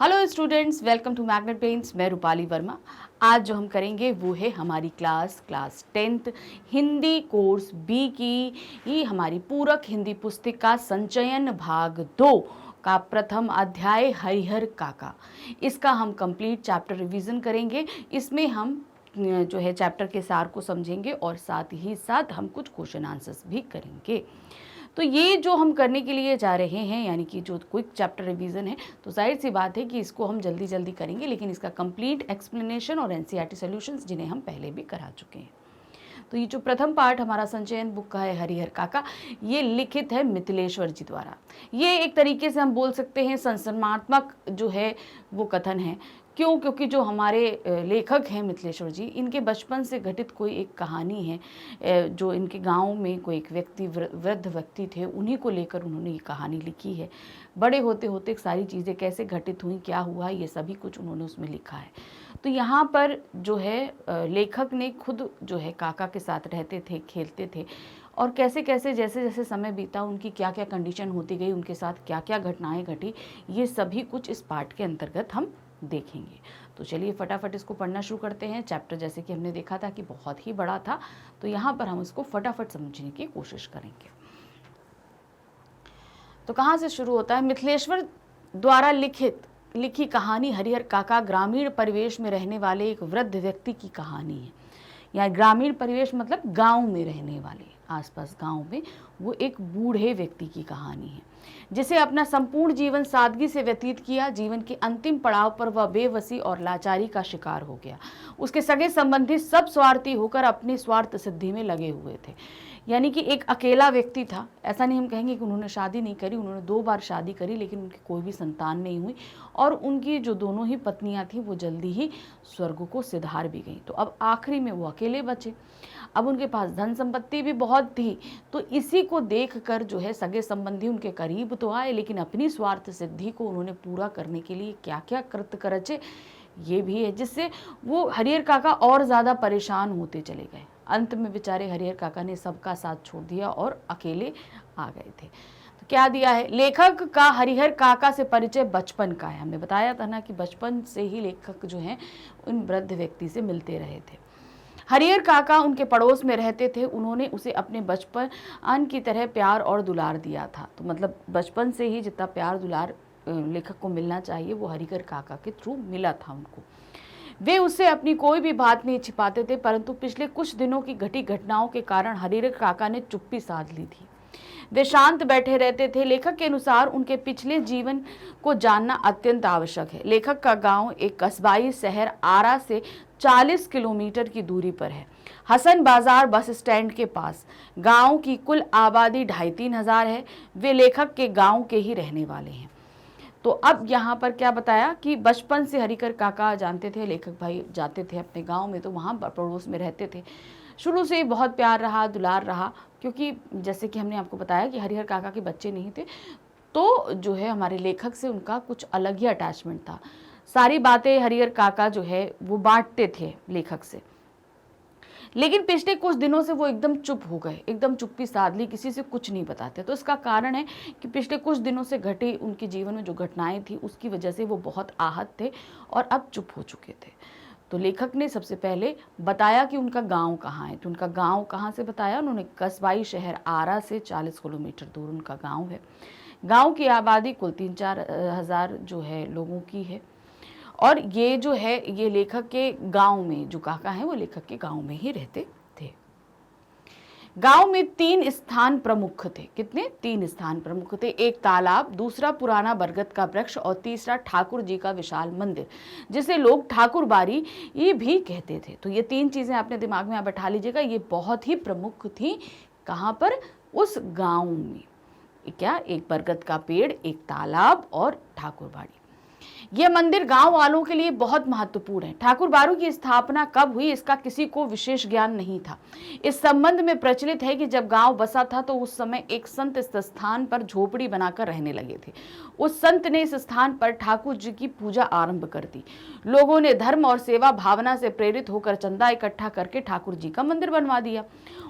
Hello students, welcome to magnet paints. मैं रूपाली वर्मा। आज जो हम करेंगे वो है हमारी class 10th Hindi course B की ये हमारी पूरक हिंदी पुस्तिका संचयन भाग 2 का प्रथम अध्याय हरिहर काका। इसका हम कंप्लीट चैप्टर रिवीजन करेंगे। इसमें हम जो है चैप्टर के सार को समझेंगे और साथ ही साथ हम कुछ क्वेश्चन आंसर्स भी करेंगे। तो ये जो हम करने के लिए जा रहे हैं यानी कि जो क्विक चैप्टर रिवीजन है, तो जाहिर सी बात है कि इसको हम जल्दी जल्दी करेंगे, लेकिन इसका कंप्लीट एक्सप्लेनेशन और एनसीईआरटी सॉल्यूशंस जिन्हें हम पहले भी करा चुके हैं। तो ये जो प्रथम पार्ट हमारा संचयन बुक का है हरिहर काका, ये लिखित है मिथिलेश्वर जी द्वारा। ये एक तरीके से हम बोल सकते हैं संसर्मात्मक जो है वो कथन है। क्यों? क्योंकि जो हमारे लेखक हैं मिथिलेश्वर जी, इनके बचपन से घटित कोई एक कहानी है। जो इनके गांव में कोई एक व्यक्ति वृद्ध व्यक्ति थे, उन्हीं को लेकर उन्होंने ये कहानी लिखी है। बड़े होते होते सारी चीज़ें कैसे घटित हुई, क्या हुआ, ये सभी कुछ उन्होंने उसमें लिखा है। तो यहाँ पर जो है लेखक ने खुद जो है काका के साथ रहते थे, खेलते थे, और कैसे कैसे जैसे जैसे समय बीता उनकी क्या क्या कंडीशन होती गई, उनके साथ क्या क्या घटनाएं घटी, ये सभी कुछ इस पार्ट के अंतर्गत हम देखेंगे। तो चलिए फटाफट इसको पढ़ना शुरू करते हैं। चैप्टर जैसे कि हमने देखा था कि बहुत ही बड़ा था, तो यहाँ पर हम इसको फटाफट समझने की कोशिश करेंगे। तो कहाँ से शुरू होता है? मिथिलेश्वर द्वारा लिखी कहानी हरिहर काका ग्रामीण परिवेश में रहने वाले एक वृद्ध व्यक्ति की कहानी है। यहाँ ग्रामीण परिवेश मतलब गांव में रहने वाले, आसपास गांव में वो एक बूढ़े व्यक्ति की कहानी है जिसे अपना संपूर्ण जीवन सादगी से व्यतीत किया। जीवन के अंतिम पड़ाव पर वह बेबसी और लाचारी का शिकार हो गया। उसके सगे संबंधी सब स्वार्थी होकर अपनी स्वार्थ सिद्धि में लगे हुए थे। यानी कि एक अकेला व्यक्ति था। ऐसा नहीं हम कहेंगे कि उन्होंने शादी नहीं करी, उन्होंने 2 बार शादी करी, लेकिन उनकी कोई भी संतान नहीं हुई, और उनकी जो दोनों ही पत्नियां थीं वो जल्दी ही स्वर्ग को सिधार भी गईं। तो अब आखिरी में वो अकेले बचे। अब उनके पास धन संपत्ति भी बहुत थी, तो इसी को देखकर जो है सगे संबंधी उनके करीब तो आए, लेकिन अपनी स्वार्थ सिद्धि को उन्होंने पूरा करने के लिए क्या क्या कृत्य करचे ये भी है, जिससे वो हरिहर काका और ज़्यादा परेशान होते चले गए। अंत में बेचारे हरिहर काका ने सबका साथ छोड़ दिया और अकेले आ गए थे। तो क्या दिया है लेखक का? हरिहर काका से परिचय बचपन का है। हमने बताया था ना कि बचपन से ही लेखक जो हैं उन वृद्ध व्यक्ति से मिलते रहे थे। हरिहर काका उनके पड़ोस में रहते थे। उन्होंने उसे अपने बचपन की तरह प्यार और दुलार दिया था। तो मतलब बचपन से ही जितना प्यार दुलार लेखक को मिलना चाहिए वो हरिहर काका के थ्रू मिला था उनको। वे उससे अपनी कोई भी बात नहीं छिपाते थे, परंतु पिछले कुछ दिनों की घटी घटनाओं के कारण हरिहर काका ने चुप्पी साध ली थी। वे शांत बैठे रहते थे। लेखक के अनुसार उनके पिछले जीवन को जानना अत्यंत आवश्यक है। लेखक का गांव एक कस्बाई शहर आरा से 40 किलोमीटर की दूरी पर है, हसन बाजार बस स्टैंड के पास। गांव की कुल आबादी 2,500-3 हजार है। वे लेखक के गांव के ही रहने वाले हैं। तो अब यहाँ पर क्या बताया कि बचपन से हरिहर काका जानते थे, लेखक भाई जाते थे अपने गांव में, तो वहाँ पड़ोस में रहते थे। शुरू से ही बहुत प्यार रहा, दुलार रहा, क्योंकि जैसे कि हमने आपको बताया कि हरिहर काका के बच्चे नहीं थे, तो जो है हमारे लेखक से उनका कुछ अलग ही अटैचमेंट था। सारी बातें हरिहर काका जो है वो बांटते थे लेखक से। लेकिन पिछले कुछ दिनों से वो एकदम चुप हो गए, एकदम चुप्पी साध ली, किसी से कुछ नहीं बताते। तो इसका कारण है कि पिछले कुछ दिनों से घटी उनके जीवन में जो घटनाएं थी उसकी वजह से वो बहुत आहत थे और अब चुप हो चुके थे। तो लेखक ने सबसे पहले बताया कि उनका गांव कहाँ है। तो उनका गांव कहाँ से बताया उन्होंने? कस्बाई शहर आरा से 40 किलोमीटर दूर उनका गांव है। गांव की आबादी कुल 3-4 हजार जो है लोगों की है, और ये जो है ये लेखक के गांव में जो काका हैं वो लेखक के गांव में ही रहते थे। गांव में 3 स्थान प्रमुख थे। कितने? 3 स्थान प्रमुख थे। एक तालाब, दूसरा पुराना बरगद का वृक्ष, और तीसरा ठाकुर जी का विशाल मंदिर, जिसे लोग ठाकुर बाड़ी ये भी कहते थे। तो ये 3 चीजें अपने दिमाग में आप बैठा लीजिएगा, ये बहुत ही प्रमुख थी। कहाँ पर? उस गांव में। क्या? एक बरगद का पेड़, एक तालाब और ठाकुर बाड़ी। यह मंदिर गांव वालों के लिए बहुत महत्वपूर्ण है। ठाकुर बाड़ू की स्थापना कब हुई इसका किसी को विशेष ज्ञान नहीं था। इस संबंध में प्रचलित है कि जब गांव बसा था तो उस समय एक संत इस स्थान पर झोपड़ी बनाकर रहने लगे थे। उस संत ने इस स्थान पर ठाकुर जी की पूजा आरंभ कर दी। लोगों ने धर्म और सेवा भावना से प्रेरित होकर चंदा इकट्ठा करके ठाकुर जी का मंदिर बनवा दिया।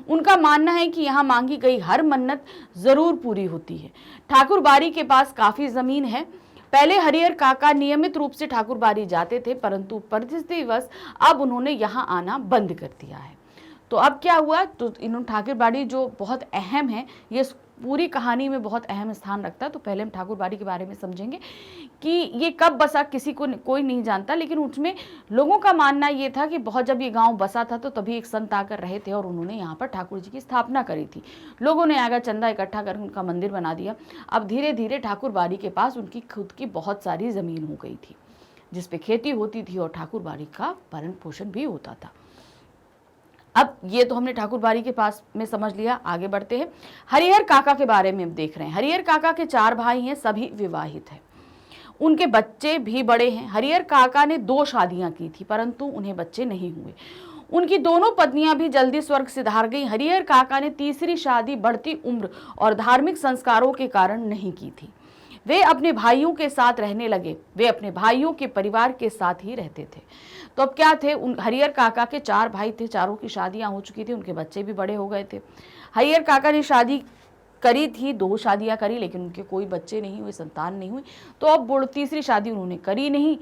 उनका मानना है कि यहाँ मांगी गई हर मन्नत जरूर पूरी होती है। ठाकुर बाड़ी के पास काफी जमीन है। पहले हरिहर काका नियमित रूप से ठाकुर बाड़ी जाते थे, परंतु परिस्थितिवश अब उन्होंने यहाँ आना बंद कर दिया है। तो अब क्या हुआ, तो इन्होंने ठाकुर बाड़ी जो बहुत अहम है, ये पूरी कहानी में बहुत अहम स्थान रखता है। तो पहले हम ठाकुर बाड़ी के बारे में समझेंगे कि ये कब बसा, किसी को कोई नहीं जानता, लेकिन उसमें लोगों का मानना ये था कि बहुत जब ये गांव बसा था तो तभी एक संत आकर रहे थे और उन्होंने यहाँ पर ठाकुर जी की स्थापना करी थी। लोगों ने आकर चंदा इकट्ठा कर उनका मंदिर बना दिया। अब धीरे धीरे ठाकुर बाड़ी के पास उनकी खुद की बहुत सारी ज़मीन हो गई थी जिसपे खेती होती थी और ठाकुर बाड़ी का भरण पोषण भी होता था। अब ये तो हमने ठाकुर बाड़ी के पास में समझ लिया। आगे बढ़ते हैं, हरिहर काका के बारे में देख रहे हैं। हरिहर काका के 4 भाई हैं, सभी विवाहित हैं, उनके बच्चे भी बड़े हैं। हरिहर काका ने 2 शादियां की थी, परंतु उन्हें बच्चे नहीं हुए। उनकी दोनों पत्नियां भी जल्दी स्वर्ग सिधार गई। हरिहर काका ने तीसरी शादी बढ़ती उम्र और धार्मिक संस्कारों के कारण नहीं की थी। वे अपने भाइयों के साथ रहने लगे। वे अपने भाइयों के परिवार के साथ ही रहते थे। तो अब क्या थे, हरिहर काका के 4 भाई थे, चारों की शादियां हो चुकी थी, उनके बच्चे भी बड़े हो गए थे। हरिहर काका ने शादी करी थी, 2 शादियां करी, लेकिन उनके कोई बच्चे नहीं हुए, संतान नहीं हुई। तो अब तीसरी शादी उन्होंने करी नहीं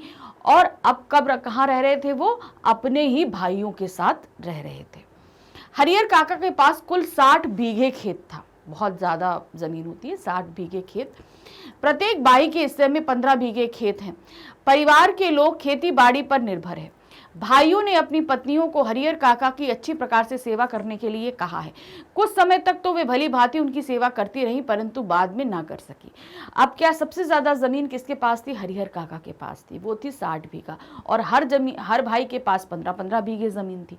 और अब कहाँ रह रहे थे वो, अपने ही भाइयों के साथ रह रहे थे। हरिहर काका के पास कुल 60 बीघे खेत था। बहुत ज़्यादा ज़मीन होती है, 60 बीघे खेत। प्रत्येक भाई के हिस्से में 15 बीघे खेत हैं। परिवार के लोग खेती बाड़ी पर निर्भर है। भाइयों ने अपनी पत्नियों को हरिहर काका की अच्छी प्रकार से सेवा करने के लिए कहा है। कुछ समय तक तो वे भली भांति उनकी सेवा करती रही, परंतु बाद में ना कर सकी। अब क्या, सबसे ज्यादा जमीन किसके पास थी, हरिहर काका के पास थी, वो थी 60 बीघा और हर भाई के पास 15-15 बीघे जमीन थी।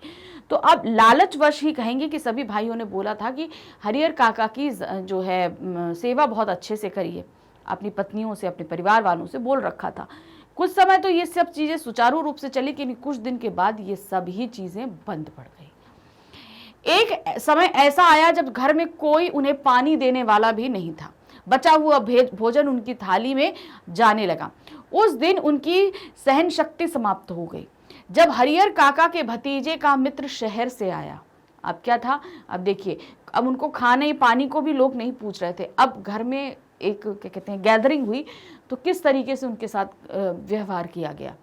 तो अब लालचवश ही कहेंगे कि सभी भाइयों ने बोला था कि हरिहर काका की जो है सेवा बहुत अच्छे से करिए, अपनी पत्नियों से, अपने परिवार वालों से बोल रखा था। कुछ समय तो ये सब चीजें सुचारू रूप से चली, लेकिन कुछ दिन के बाद ये सब ही चीजें बंद पड़ गई। एक समय ऐसा आया जब घर में कोई उन्हें पानी देने वाला भी नहीं था। बचा हुआ भोजन उनकी थाली में जाने लगा। उस दिन उनकी सहन शक्ति समाप्त हो गई जब हरिहर काका के भतीजे का मित्र शहर से आया। अब क्या था, अब देखिए, अब उनको खाने पानी को भी लोग नहीं पूछ रहे थे। अब घर में एक क्या कहते हैं गैदरिंग हुई, तो किस तरीके से उनके साथ व्यवहार किया गया।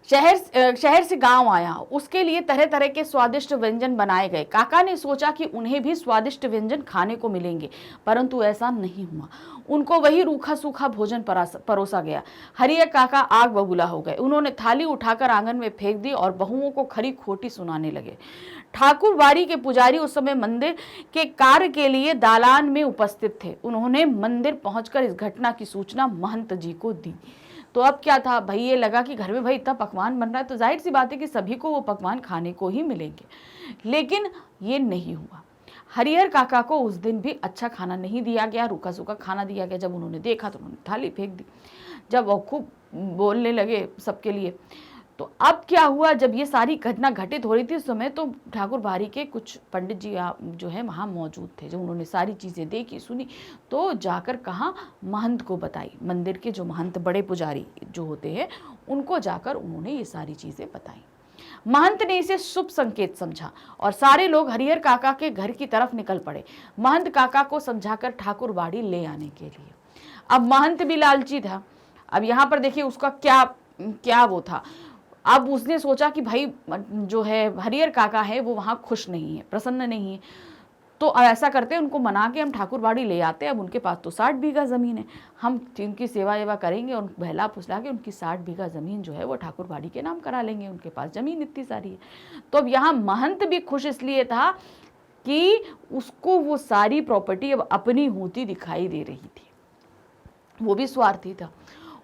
शहर से गांव आया, उसके लिए तरह तरह के स्वादिष्ट व्यंजन बनाए गए। काका ने सोचा कि उन्हें भी स्वादिष्ट व्यंजन खाने को मिलेंगे, परंतु ऐसा नहीं हुआ। उनको वही रूखा सूखा भोजन परोसा गया। हरिहर काका आग बबूला हो गए। उन्होंने थाली उठाकर आंगन में फेंक दी और बहुओं को खरी खोटी सुनाने लगे। ठाकुर बाड़ी के पुजारी उस समय मंदिर के कार्य के लिए दालान में उपस्थित थे। उन्होंने मंदिर पहुंचकर इस घटना की सूचना महंत जी को दी। तो अब क्या था भाई, ये लगा कि घर में भाई इतना पकवान बन रहा है तो जाहिर सी बात है कि सभी को वो पकवान खाने को ही मिलेंगे, लेकिन ये नहीं हुआ। हरिहर काका को उस दिन भी अच्छा खाना नहीं दिया गया, रूखा सूखा खाना दिया गया। जब उन्होंने देखा तो उन्होंने थाली फेंक दी। जब वो खूब बोलने लगे सबके लिए, तो अब क्या हुआ, जब ये सारी घटना घटित हो रही थी उस समय, तो ठाकुर बाड़ी के कुछ पंडित जी जो है वहाँ मौजूद थे। जब उन्होंने सारी चीज़ें देखी सुनी तो जाकर कहा, महंत को बताई। मंदिर के जो महंत बड़े पुजारी जो होते हैं उनको जाकर उन्होंने ये सारी चीज़ें बताई। महंत ने इसे शुभ संकेत समझा और सारे लोग हरिहर काका के घर की तरफ निकल पड़े, महंत काका को समझाकर ठाकुर बाड़ी ले आने के लिए। अब महंत भी लालची था। अब यहाँ पर देखिए उसका क्या वो था। अब उसने सोचा कि भाई जो है हरिहर काका है वो वहाँ खुश नहीं है, प्रसन्न नहीं है, तो अब ऐसा करते हैं, उनको मना के हम ठाकुर बाड़ी ले आते हैं। अब उनके पास तो 60 बीघा ज़मीन है, हम उनकी सेवा वेवा करेंगे और बहला फुसला के उनकी 60 बीघा ज़मीन जो है वो ठाकुर बाड़ी के नाम करा लेंगे, उनके पास ज़मीन इतनी सारी है। तो अब यहाँ महंत भी खुश इसलिए था कि उसको वो सारी प्रॉपर्टी अब अपनी होती दिखाई दे रही थी, वो भी स्वार्थी था।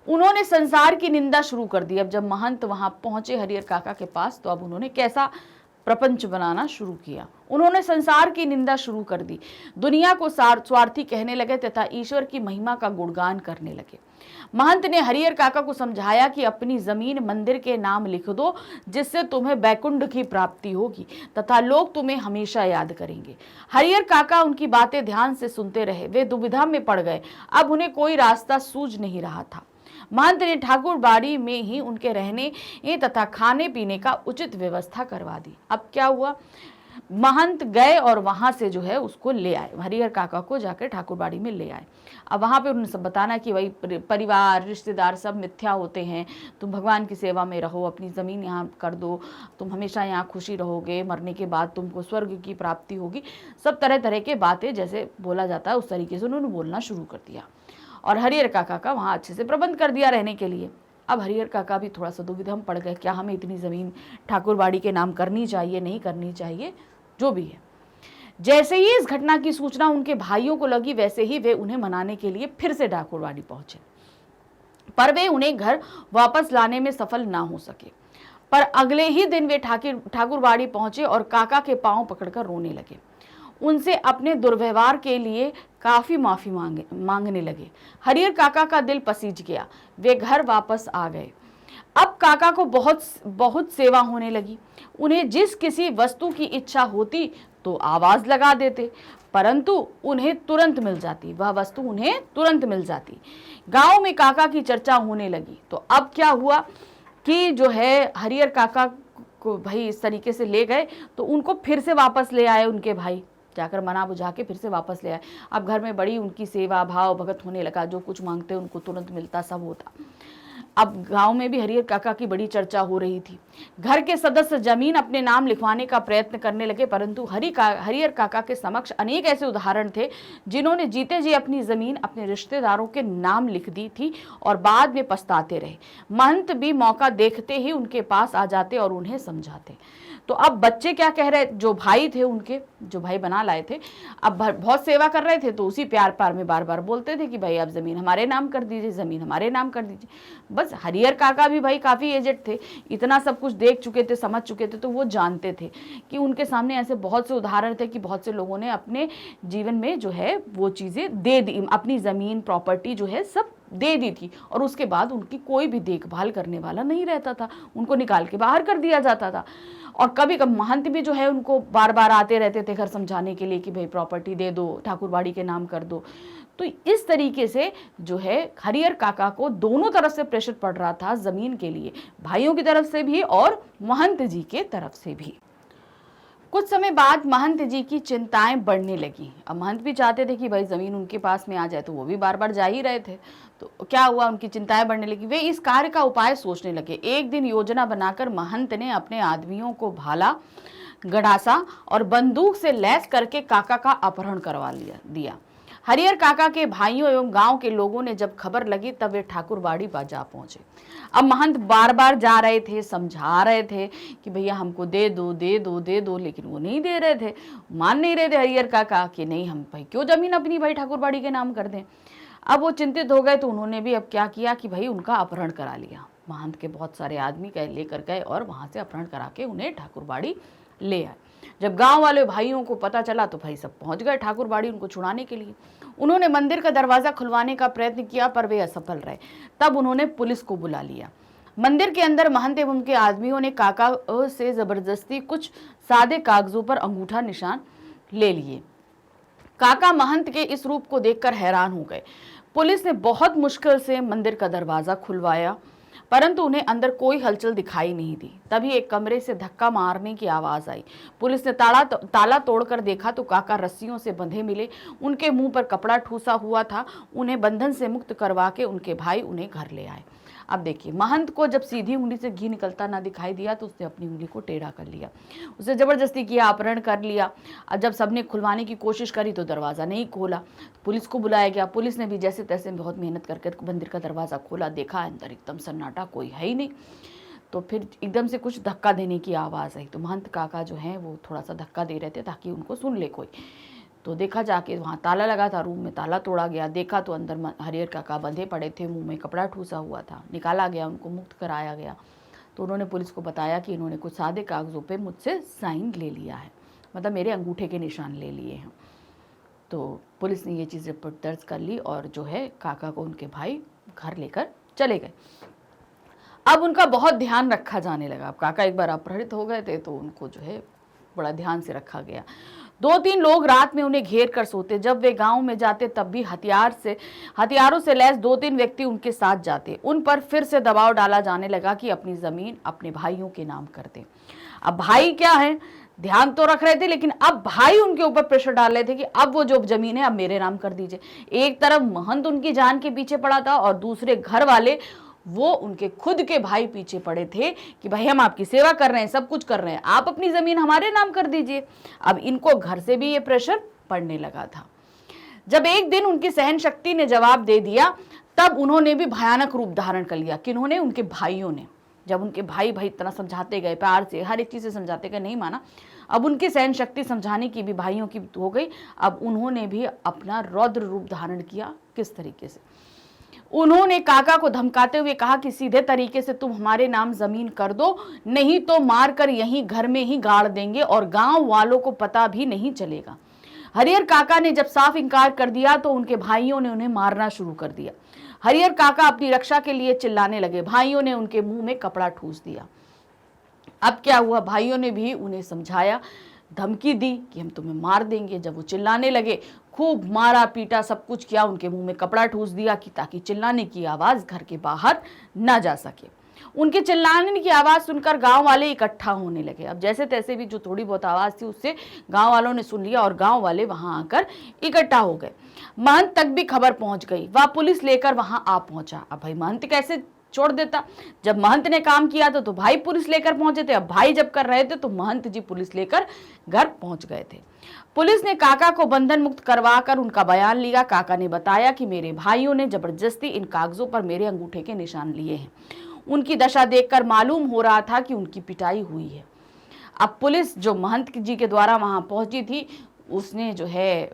उन्होंने संसार की निंदा शुरू कर दी। अब जब महंत वहां पहुंचे हरिहर काका के पास, तो अब उन्होंने कैसा प्रपंच बनाना शुरू किया। उन्होंने संसार की निंदा शुरू कर दी, दुनिया को स्वार्थी कहने लगे तथा ईश्वर की महिमा का गुणगान करने लगे। महंत ने हरिहर काका को समझाया कि अपनी जमीन मंदिर के नाम लिख दो, जिससे तुम्हें वैकुंठ की प्राप्ति होगी तथा लोग तुम्हें हमेशा याद करेंगे। हरिहर काका उनकी बातें ध्यान से सुनते रहे। वे दुविधा में पड़ गए। अब उन्हें कोई रास्ता सूझ नहीं रहा था। महंत ने ठाकुर बाड़ी में ही उनके रहने तथा खाने पीने का उचित व्यवस्था करवा दी। अब क्या हुआ, महंत गए और वहां से जो है उसको ले आए, हरिहर काका को जाकर ठाकुरबाड़ी में ले आए। अब वहां पे उन्होंने सब बताना कि भाई परिवार रिश्तेदार सब मिथ्या होते हैं, तुम भगवान की सेवा में रहो, अपनी ज़मीन यहाँ कर दो, तुम हमेशा यहाँ खुशी रहोगे, मरने के बाद तुमको स्वर्ग की प्राप्ति होगी। सब तरह तरह के बातें जैसे बोला जाता है उस तरीके से उन्होंने बोलना शुरू कर दिया और हरिहर काका का वहाँ अच्छे से प्रबंध कर दिया रहने के लिए। अब हरिहर काका भी थोड़ा सा दुविधा में पड़ गए, क्या हमें इतनी ज़मीन ठाकुरबाड़ी के नाम करनी चाहिए, नहीं करनी चाहिए, जो भी है। जैसे ही इस घटना की सूचना उनके भाइयों को लगी, वैसे ही वे उन्हें मनाने के लिए फिर से ठाकुरबाड़ी पहुंचे, पर वे उन्हें घर वापस लाने में सफल ना हो सके। पर अगले ही दिन वे ठाकुरबाड़ी पहुंचे और काका के पांव पकड़कर रोने लगे, उनसे अपने दुर्व्यवहार के लिए काफी माफी मांगने लगे। हरिहर काका का दिल पसीज गया, वे घर वापस आ गए। अब काका को बहुत सेवा होने लगी। उन्हें जिस किसी वस्तु की इच्छा होती तो आवाज लगा देते, परंतु उन्हें तुरंत मिल जाती, वह वस्तु उन्हें तुरंत मिल जाती। गांव में काका की चर्चा होने लगी। तो अब क्या हुआ कि जो है हरिहर काका को भाई इस तरीके से ले गए, तो उनको फिर से वापस ले आए, उनके भाई जाकर मना बुझा के फिर से वापस ले आए। अब घर में बड़ी उनकी सेवा भाव भगत होने लगा, जो कुछ मांगते उनको तुरंत मिलता, सब होता। अब गांव में भी हरिहर काका की बड़ी चर्चा हो रही थी। घर के सदस्य जमीन अपने नाम लिखवाने का प्रयत्न करने लगे, परंतु हरिहर काका के समक्ष अनेक ऐसे उदाहरण थे जिन्होंने जीते जी अपनी जमीन अपने रिश्तेदारों के नाम लिख दी थी और बाद में पछताते रहे। महंत भी मौका देखते ही उनके पास आ जाते और उन्हें समझाते। तो अब बच्चे क्या कह रहे, जो भाई थे उनके, जो भाई बना लाए थे, अब बहुत सेवा कर रहे थे, तो उसी प्यार पार में बार बार बोलते थे कि भाई आप जमीन हमारे नाम कर दीजिए, जमीन हमारे नाम कर दीजिए। बस हरिहर काका भी भाई काफी एजेड थे, इतना सब कुछ देख चुके थे, समझ चुके थे, तो वो जानते थे कि उनके सामने ऐसे बहुत से उदाहरण थे कि बहुत से लोगों ने अपने जीवन में जो है वो चीजें दे दी, अपनी जमीन प्रॉपर्टी जो है सब दे दी थी, और उसके बाद उनकी कोई भी देखभाल करने वाला नहीं रहता था, उनको निकाल के बाहर कर दिया जाता था। और कभी कभी महंत भी जो है उनको बार बार आते रहते थे घर समझाने के लिए कि भाई प्रॉपर्टी दे दो, ठाकुरबाड़ी के नाम कर दो। तो इस तरीके से जो है हरिहर काका को दोनों तरफ से प्रेशर पड़ रहा था जमीन के लिए, भाइयों की तरफ से भी और महंत जी के तरफ से भी। कुछ समय बाद महंत जी की चिंताएं बढ़ने लगी। अब महंत भी चाहते थे कि भाई जमीन उनके पास में आ जाए, तो वो भी बार बार जा ही रहे थे। तो क्या हुआ, उनकी चिंताएं बढ़ने लगी। वे इस कार्य का उपाय सोचने लगे। एक दिन योजना बनाकर महंत ने अपने आदमियों को भाला, गड़ासा और बंदूक से लैस करके काका का अपहरण करवा दिया। हरिहर काका के भाइयों एवं गांव के लोगों ने जब खबर लगी तब वे ठाकुरबाड़ी बाजा पहुंचे। अब महंत बार बार जा रहे थे, समझा रहे थे कि भैया हमको दे दो दे दो दे दो, लेकिन वो नहीं दे रहे थे, मान नहीं रहे थे हरिहर काका कि नहीं हम भाई क्यों जमीन अपनी भाई ठाकुरबाड़ी के नाम कर दें। अब वो चिंतित हो गए, तो उन्होंने भी अब क्या किया कि भाई उनका अपहरण करा लिया। महंत के बहुत सारे आदमी लेकर गए और वहां से अपहरण करा के उन्हें ठाकुरबाड़ी ले आए। जब गांव वाले भाइयों को पता चला तो भाई सब पहुंच गए ठाकुरबाड़ी उनको छुड़ाने के लिए। उन्होंने मंदिर का दरवाजा खुलवाने का प्रयत्न किया, पर वे असफल रहे। तब उन्होंने पुलिस को बुला लिया। मंदिर के अंदर महंत एवं उनके आदमियों ने काका से जबरदस्ती कुछ सादे कागजों पर अंगूठा निशान ले लिए। काका महंत के इस रूप को देखकर हैरान हो गए। पुलिस ने बहुत मुश्किल से मंदिर का दरवाजा खुलवाया, परंतु उन्हें अंदर कोई हलचल दिखाई नहीं दी। तभी एक कमरे से धक्का मारने की आवाज आई। पुलिस ने ताला तोड़कर देखा तो काका रस्सियों से बंधे मिले, उनके मुंह पर कपड़ा ठूसा हुआ था। उन्हें बंधन से मुक्त करवा के उनके भाई उन्हें घर ले आए। अब देखिए, महंत को जब सीधी उंगली से घी निकलता ना दिखाई दिया तो उसने अपनी उंगली को टेढ़ा कर लिया, उसे जबरदस्ती किया, अपहरण कर लिया। और जब सबने खुलवाने की कोशिश करी तो दरवाज़ा नहीं खोला। पुलिस को बुलाया गया। पुलिस ने भी जैसे तैसे बहुत मेहनत करके मंदिर का दरवाज़ा खोला, देखा अंदर एकदम सन्नाटा, कोई है ही नहीं। तो फिर एकदम से कुछ धक्का देने की आवाज़ आई। तो महंत काका जो हैं वो थोड़ा सा धक्का दे रहे थे ताकि उनको सुन ले कोई। तो देखा जाके वहाँ ताला लगा था, रूम में ताला तोड़ा गया। देखा तो अंदर हरिहर काका बंधे पड़े थे, मुंह में कपड़ा ठूसा हुआ था। निकाला गया, उनको मुक्त कराया गया। तो उन्होंने पुलिस को बताया कि इन्होंने कुछ सादे कागज़ों पे मुझसे साइन ले लिया है, मतलब मेरे अंगूठे के निशान ले लिए हैं। तो पुलिस ने ये चीज़ रिपोर्ट दर्ज कर ली और जो है काका को उनके भाई घर लेकर चले गए। अब उनका बहुत ध्यान रखा जाने लगा। अब काका एक बार अपहरित हो गए थे तो उनको जो है बड़ा ध्यान से रखा गया। 2-3 लोग रात में उन्हें घेर कर सोते। जब वे गांव में जाते तब भी हथियारों से लैस 2-3 व्यक्ति उनके साथ जाते। उन पर फिर से दबाव डाला जाने लगा कि अपनी जमीन अपने भाइयों के नाम कर दें। अब भाई क्या है, ध्यान तो रख रहे थे, लेकिन अब भाई उनके ऊपर प्रेशर डाल रहे थे कि अब वो जो जमीन है अब मेरे नाम कर दीजिए। एक तरफ महंत उनकी जान के पीछे पड़ा था और दूसरे घर वाले, वो उनके खुद के भाई पीछे पड़े थे कि भाई हम आपकी सेवा कर रहे हैं, सब कुछ कर रहे हैं, आप अपनी जमीन हमारे नाम कर दीजिए। अब इनको घर से भी ये प्रेशर पड़ने लगा था। जब एक दिन उनकी सहन शक्ति ने जवाब दे दिया, तब उन्होंने भी भयानक रूप धारण कर लिया। किन्होंने? उनके भाइयों ने। जब उनके भाई इतना समझाते गए, प्यार से हर एक चीज से समझाते गए, नहीं माना। अब उनकी सहन शक्ति समझाने की भी भाइयों की हो गई। अब उन्होंने भी अपना रौद्र रूप धारण किया। किस तरीके से? उन्होंने काका को धमकाते हुए कहा कि सीधे तरीके से तुम हमारे नाम जमीन कर दो, नहीं तो मारकर यहीं घर में ही गाड़ देंगे और गांव वालों को पता भी नहीं चलेगा। हरिहर काका ने जब साफ इंकार कर दिया तो उनके भाइयों ने उन्हें मारना शुरू कर दिया। हरिहर काका अपनी रक्षा के लिए चिल्लाने लगे। भाइयों ने उनके मुंह में कपड़ा ठूस दिया। अब क्या हुआ? भाइयों ने भी उन्हें समझाया, धमकी दी कि हम तुम्हें मार देंगे। जब वो चिल्लाने लगे, खूब मारा पीटा, सब कुछ किया, उनके मुंह में कपड़ा ठूस दिया कि ताकि चिल्लाने की आवाज घर के बाहर ना जा सके। उनके चिल्लाने की आवाज सुनकर गांव वाले इकट्ठा होने लगे। अब जैसे तैसे भी जो थोड़ी बहुत आवाज थी उससे गांव वालों ने सुन लिया और गांव वाले वहां आकर इकट्ठा हो गए। महंत तक भी खबर पहुंच गई। वह पुलिस लेकर वहां आ पहुंचा। अब भाई महंत कैसे छोड़ देता? जब महंत ने काम किया था तो भाई पुलिस लेकर पहुंचे थे। अब भाई जब कर रहे थे तो महंत जी पुलिस लेकर घर पहुंच गए थे। पुलिस ने काका को बंधन मुक्त करवाकर उनका बयान लिया। काका ने बताया कि मेरे भाइयों ने जबरदस्ती इन कागजों पर मेरे अंगूठे के निशान लिए हैं। उनकी दशा देखकर मालूम हो रहा था कि उनकी पिटाई हुई है। अब पुलिस जो महंत जी के द्वारा वहां पहुंची थी, उसने जो है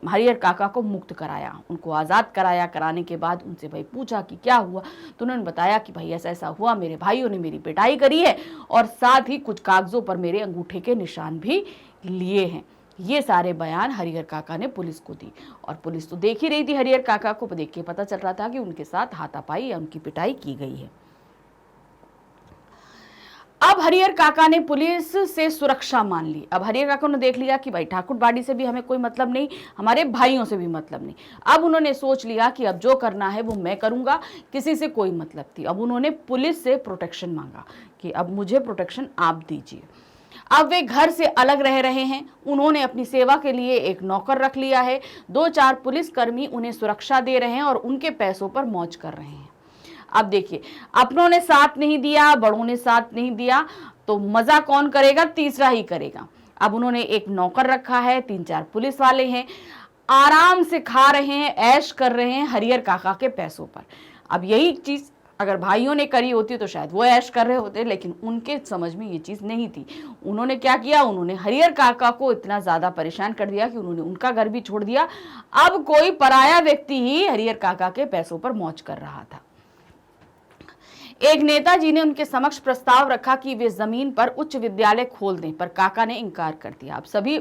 हरिहर काका को मुक्त कराया, उनको आज़ाद कराया। कराने के बाद उनसे भाई पूछा कि क्या हुआ, तो उन्होंने बताया कि भाई ऐसा ऐसा हुआ, मेरे भाइयों ने मेरी पिटाई करी है और साथ ही कुछ कागजों पर मेरे अंगूठे के निशान भी लिए हैं। ये सारे बयान हरिहर काका ने पुलिस को दी और पुलिस तो देख ही रही थी। हरिहर काका को देख के पता चल रहा था कि उनके साथ हाथापाई या उनकी पिटाई की गई है। अब हरिहर काका ने पुलिस से सुरक्षा मान ली। अब हरिहर काका ने देख लिया कि भाई ठाकुर बाड़ी से भी हमें कोई मतलब नहीं, हमारे भाइयों से भी मतलब नहीं। अब उन्होंने सोच लिया कि अब जो करना है वो मैं करूंगा, किसी से कोई मतलब थी। अब उन्होंने पुलिस से प्रोटेक्शन मांगा कि अब मुझे प्रोटेक्शन आप दीजिए। अब वे घर से अलग रह रहे हैं। उन्होंने अपनी सेवा के लिए एक नौकर रख लिया है। 2-4 पुलिसकर्मी उन्हें सुरक्षा दे रहे हैं और उनके पैसों पर मौज कर रहे हैं। अब देखिए, अपनों ने साथ नहीं दिया, बड़ों ने साथ नहीं दिया, तो मजा कौन करेगा? तीसरा ही करेगा। अब उन्होंने एक नौकर रखा है, 3-4 पुलिस वाले हैं, आराम से खा रहे हैं, ऐश कर रहे हैं हरिहर काका के पैसों पर। अब यही चीज अगर भाइयों ने करी होती तो शायद वो ऐश कर रहे होते, लेकिन उनके समझ में ये चीज नहीं थी। उन्होंने क्या किया? उन्होंने हरिहर काका को इतना ज्यादा परेशान कर दिया कि उन्होंने उनका घर भी छोड़ दिया। अब कोई पराया व्यक्ति ही हरिहर काका के पैसों पर मौज कर रहा था। एक नेताजी ने उनके समक्ष प्रस्ताव रखा कि वे जमीन पर उच्च विद्यालय खोल दें, पर काका ने इनकार कर दिया। अब सभी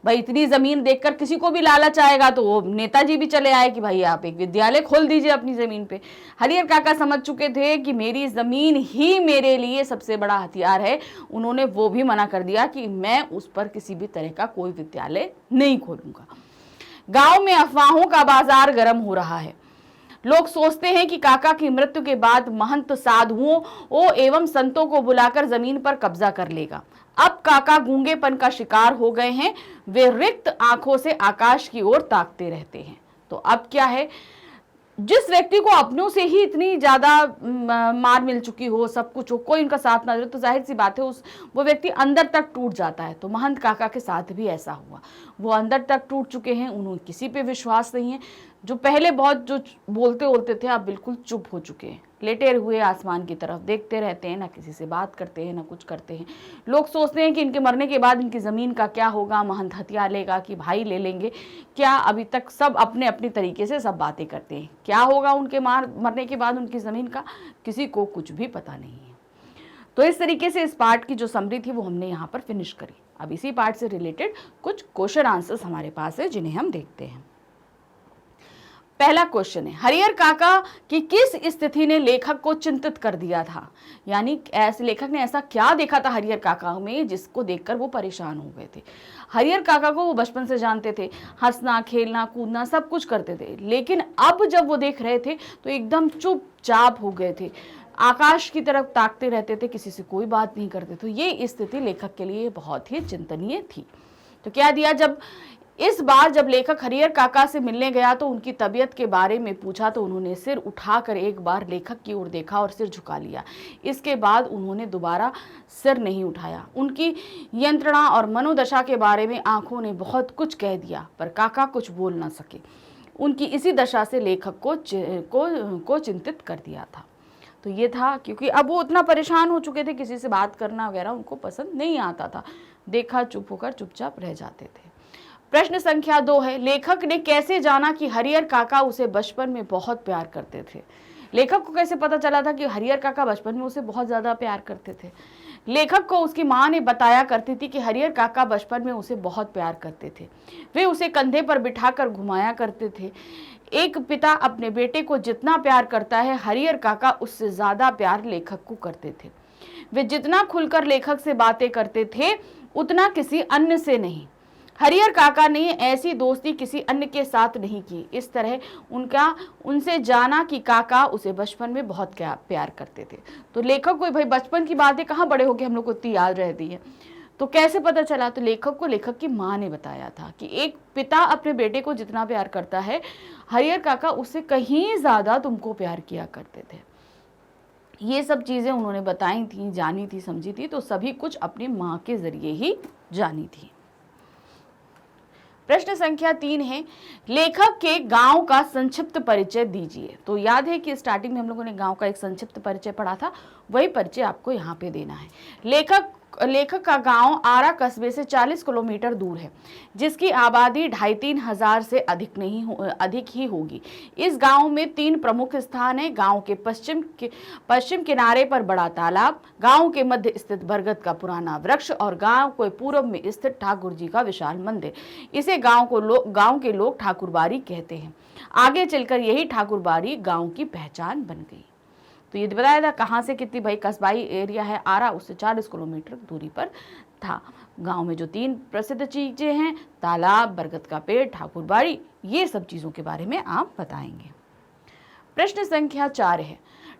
भाई इतनी जमीन देखकर किसी को भी लालच आएगा, तो वो नेताजी भी चले आए कि भाई आप एक विद्यालय खोल दीजिए अपनी जमीन पे। हरिहर काका समझ चुके थे कि मेरी जमीन ही मेरे लिए सबसे बड़ा हथियार है। उन्होंने वो भी मना कर दिया कि मैं उस पर किसी भी तरह का कोई विद्यालय नहीं खोलूंगा। गांव में अफवाहों का बाजार गर्म हो रहा है। लोग सोचते हैं कि काका की मृत्यु के बाद महंत साधुओं एवं संतों को बुलाकर जमीन पर कब्जा कर लेगा। अब काका गूंगेपन का शिकार हो गए हैं। वे रिक्त आंखों से आकाश की ओर ताकते रहते हैं। तो अब क्या है, जिस व्यक्ति को अपनों से ही इतनी ज्यादा मार मिल चुकी हो, सब कुछ हो, कोई उनका साथ ना दे, तो जाहिर सी बात है वो व्यक्ति अंदर तक टूट जाता है। तो महंत काका के साथ भी ऐसा हुआ। वो अंदर तक टूट चुके हैं, उन्होंने किसी पे विश्वास नहीं है। जो पहले बहुत जो बोलते थे, अब बिल्कुल चुप हो चुके हैं, लेटे हुए आसमान की तरफ देखते रहते हैं, ना किसी से बात करते हैं, ना कुछ करते हैं। लोग सोचते हैं कि इनके मरने के बाद इनकी ज़मीन का क्या होगा, महंत हथिया लेगा कि भाई ले लेंगे क्या। अभी तक सब अपने अपनी तरीके से सब बातें करते हैं। क्या होगा उनके मरने के बाद उनकी ज़मीन का, किसी को कुछ भी पता नहीं है। तो इस तरीके से इस पार्ट की जो समरी थी वो हमने यहाँ पर फिनिश करी। अब इसी पार्ट से रिलेटेड कुछ क्वेश्चन आंसर्स हमारे पास है, जिन्हें हम देखते हैं। पहला क्वेश्चन है, हरिहर काका की किस स्थिति ने लेखक को चिंतित कर दिया था? यानी ऐसे लेखक ने ऐसा क्या देखा था हरिहर काका में जिसको देखकर वो परेशान हो गए थे। हरिहर काका को वो बचपन से जानते थे, हंसना खेलना कूदना सब कुछ करते थे, लेकिन अब जब वो देख रहे थे तो एकदम चुपचाप हो गए थे। आकाश की तरफ ताकते रहते थे, किसी से कोई बात नहीं करते थे। ये स्थिति लेखक के लिए बहुत ही चिंतनीय थी। तो क्या दिया, जब इस बार जब लेखक हरिहर काका से मिलने गया तो उनकी तबीयत के बारे में पूछा तो उन्होंने सिर उठाकर एक बार लेखक की ओर देखा और सिर झुका लिया। इसके बाद उन्होंने दोबारा सिर नहीं उठाया। उनकी यंत्रणा और मनोदशा के बारे में आंखों ने बहुत कुछ कह दिया, पर काका कुछ बोल न सके। उनकी इसी दशा से लेखक को चिंतित कर दिया था। तो ये था, क्योंकि अब वो उतना परेशान हो चुके थे, किसी से बात करना वगैरह उनको पसंद नहीं आता था। देखा चुप होकर चुपचाप रह जाते थे। प्रश्न संख्या 2 है, लेखक ने कैसे जाना कि हरिहर काका उसे बचपन में बहुत प्यार करते थे? लेखक को कैसे पता चला था कि हरिहर काका बचपन में उसे बहुत ज्यादा प्यार करते थे? लेखक को उसकी मां ने बताया करती थी कि हरिहर काका बचपन में उसे बहुत प्यार करते थे। वे उसे कंधे पर बिठाकर घुमाया करते थे। एक पिता अपने बेटे को जितना प्यार करता है, हरिहर काका उससे ज्यादा प्यार लेखक को करते थे। वे जितना खुलकर लेखक से बातें करते थे, उतना किसी अन्य से नहीं। हरिहर काका ने ऐसी दोस्ती किसी अन्य के साथ नहीं की। इस तरह उनसे जाना कि काका उसे बचपन में बहुत प्यार करते थे। तो लेखक को भाई बचपन की बातें कहाँ बड़े होके हम लोग को इतनी याद रहती है, तो कैसे पता चला? तो लेखक को लेखक की माँ ने बताया था कि एक पिता अपने बेटे को जितना प्यार करता है, हरिहर काका उससे कहीं ज्यादा तुमको प्यार किया करते थे। ये सब चीजें उन्होंने बताई थी, जानी थी, समझी थी, तो सभी कुछ अपनी माँ के जरिए ही जानी थी। प्रश्न संख्या 3 है, लेखक के गांव का संक्षिप्त परिचय दीजिए। तो याद है कि स्टार्टिंग में हम लोगों ने गांव का एक संक्षिप्त परिचय पढ़ा था, वही परिचय आपको यहाँ पे देना है। लेखक का गांव आरा कस्बे से 40 किलोमीटर दूर है, जिसकी आबादी 2,500-3 हजार से अधिक ही होगी। इस गांव में 3 प्रमुख स्थान है। गांव के पश्चिम किनारे पर बड़ा तालाब, गांव के मध्य स्थित बरगद का पुराना वृक्ष और गांव के पूर्व में स्थित ठाकुर जी का विशाल मंदिर। इसे गांव के लोग ठाकुरबाड़ी कहते हैं। आगे चलकर यही ठाकुरबाड़ी गांव की पहचान बन गई। तो ये बताया था कहाँ से कितनी, भाई कस्बाई एरिया है आरा, उससे 40 किलोमीटर दूरी पर था। गांव में जो 3 प्रसिद्ध चीजें हैं, तालाब, बरगद का पेड़, ठाकुरबाड़ी, ये सब चीजों के बारे में आप बताएंगे। प्रश्न संख्या 4 है,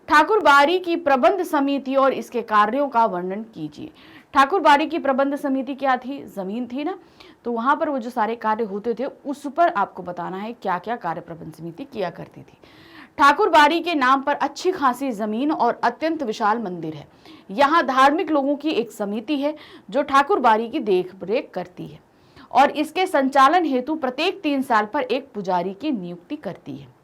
ठाकुरबाड़ी की प्रबंध समिति और इसके कार्यों का वर्णन कीजिए। ठाकुरबाड़ी की प्रबंध समिति क्या थी? जमीन थी ना, तो वहां पर वो जो सारे कार्य होते थे उस पर आपको बताना है क्या क्या कार्य प्रबंध समिति किया करती थी। ठाकुरबाड़ी के नाम पर अच्छी खासी जमीन और अत्यंत विशाल मंदिर है। यहाँ धार्मिक लोगों की एक समिति है जो ठाकुरबाड़ी की देखरेख करती है और इसके संचालन हेतु प्रत्येक 3 साल पर एक पुजारी की नियुक्ति करती है।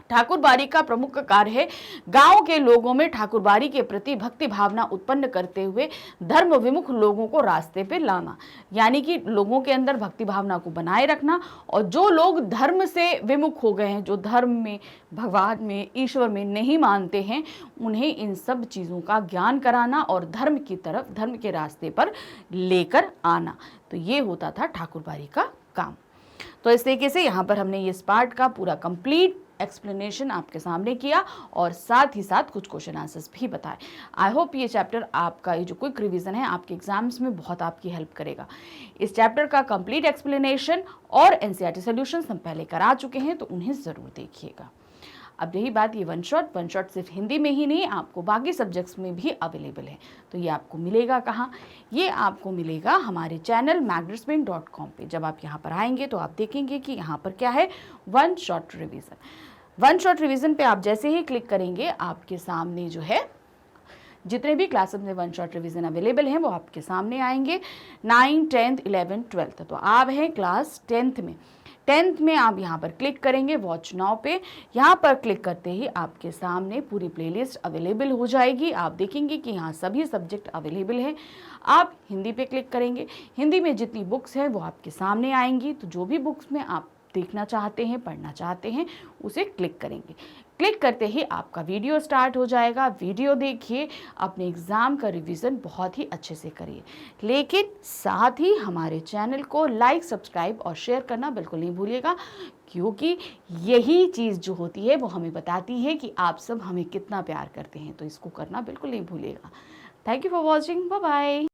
ठाकुरबाड़ी का प्रमुख कार्य है गांव के लोगों में ठाकुरबाड़ी के प्रति भक्ति भावना उत्पन्न करते हुए धर्म विमुख लोगों को रास्ते पे लाना, यानी कि लोगों के अंदर भक्ति भावना को बनाए रखना, और जो लोग धर्म से विमुख हो गए हैं, जो धर्म में, भगवान में, ईश्वर में नहीं मानते हैं, उन्हें इन सब चीज़ों का ज्ञान कराना और धर्म की तरफ, धर्म के रास्ते पर लेकर आना। तो ये होता था ठाकुरबाड़ी का काम। तो इस तरीके से यहाँ पर हमने इस पार्ट का पूरा कंप्लीट एक्सप्लेनेशन आपके सामने किया और साथ ही साथ कुछ क्वेश्चन आंसर्स भी बताए। आई होप ये चैप्टर आपका, ये जो क्विक रिवीजन है, आपके एग्जाम्स में बहुत आपकी हेल्प करेगा। इस चैप्टर का कंप्लीट एक्सप्लेनेशन और एनसीईआरटी सॉल्यूशंस हम पहले करा चुके हैं, तो उन्हें ज़रूर देखिएगा। अब रही बात ये वन शॉट सिर्फ हिंदी में ही नहीं, आपको बाकी सब्जेक्ट्स में भी अवेलेबल है। तो ये आपको मिलेगा कहाँ? ये आपको मिलेगा हमारे चैनल magnerspain.com पे। जब आप यहाँ पर आएंगे तो आप देखेंगे कि यहाँ पर क्या है, वन शॉट रिवीजन पे आप जैसे ही क्लिक करेंगे, आपके सामने जो है जितने भी क्लासेस में वन शॉट रिवीजन अवेलेबल हैं वो आपके सामने आएंगे। 9th, 10th, 11th, 12th, तो आप हैं क्लास 10th में आप यहाँ पर क्लिक करेंगे वॉच नाउ पे। यहाँ पर क्लिक करते ही आपके सामने पूरी प्लेलिस्ट अवेलेबल हो जाएगी। आप देखेंगे कि यहाँ सभी सब्जेक्ट अवेलेबल हैं। आप हिंदी पे क्लिक करेंगे, हिंदी में जितनी बुक्स हैं वो आपके सामने आएंगी। तो जो भी बुक्स में आप देखना चाहते हैं, पढ़ना चाहते हैं, उसे क्लिक करेंगे। क्लिक करते ही आपका वीडियो स्टार्ट हो जाएगा। वीडियो देखिए, अपने एग्ज़ाम का रिवीजन बहुत ही अच्छे से करिए, लेकिन साथ ही हमारे चैनल को लाइक, सब्सक्राइब और शेयर करना बिल्कुल नहीं भूलिएगा, क्योंकि यही चीज़ जो होती है वो हमें बताती है कि आप सब हमें कितना प्यार करते हैं। तो इसको करना बिल्कुल नहीं भूलिएगा। Thank you for watching, bye bye.